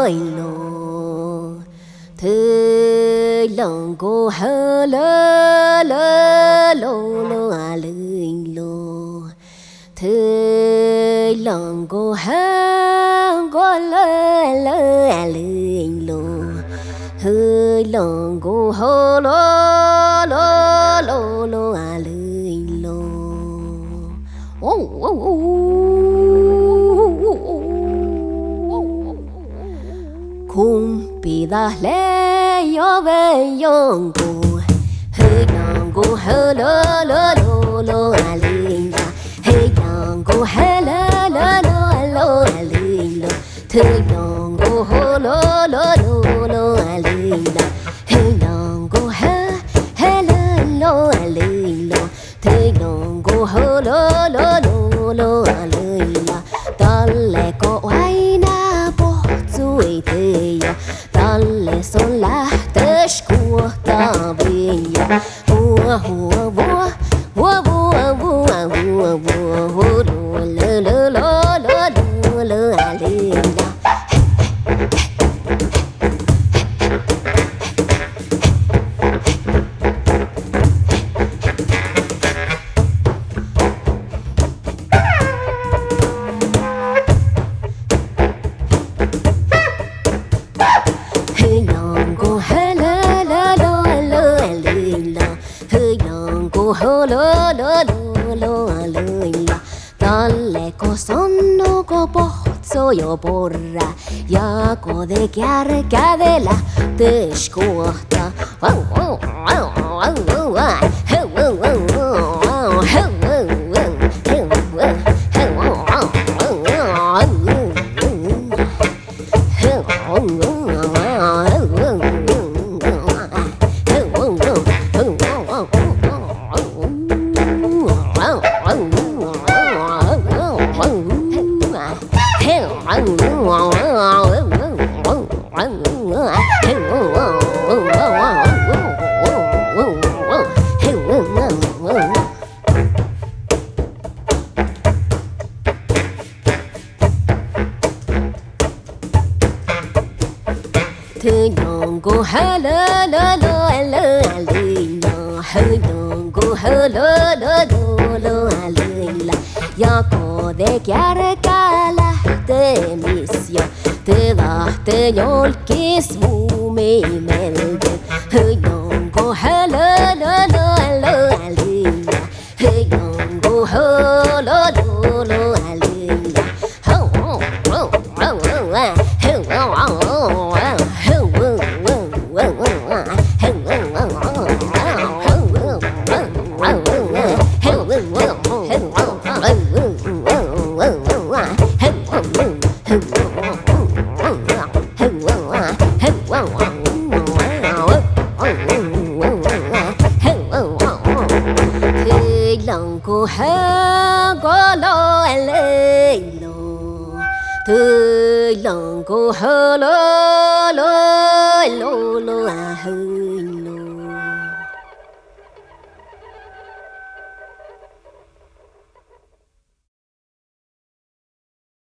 lời lô thứ lòng cô hơ lơ lơ lô lô à lời lô thứ lòng cô hơ có lơ lơ à lời lô thứ lòng cô hơ lơ lơ lô lô à lời lô khung pida le yo ve yong cô hơi lòng cô hơ lơ lơ lô lô à linh la hơi lòng cô hơ lơ lơ lô lô à linh lô thứ lòng cô hơ lơ lơ lô lô à linh la hơi lòng cô hơ hơ lơ lô à linh lô thứ lòng cô hơ lơ lơ lô lô à linh la ta lệ có oai na bo chui thế yo ta lệ son la tesh của ta bên yo hua hua vua vua vua vua vua vua vua lơ lơ lơ lơ lơ lơ à lên la hơ lơ lơ lơ lơ lơ la dalle cosono co pozzo io porra ya co de cadela te scuota thứ nhon cô hơ lơ lơ lơ lơ lì nhon hơ nhon cô hơ lơ lơ lơ lơ lì la ya co de cala te misio te da te nhol kiss mu me melde hơ nhon cô hơ lơ lơ lơ lơ lì la hơ nhon cô hơ lơ lơ lơ lì la hơ hơ hơ lòng cô hơ có lo lê lô thứ lòng cô hơ lô lô lô lô à hơ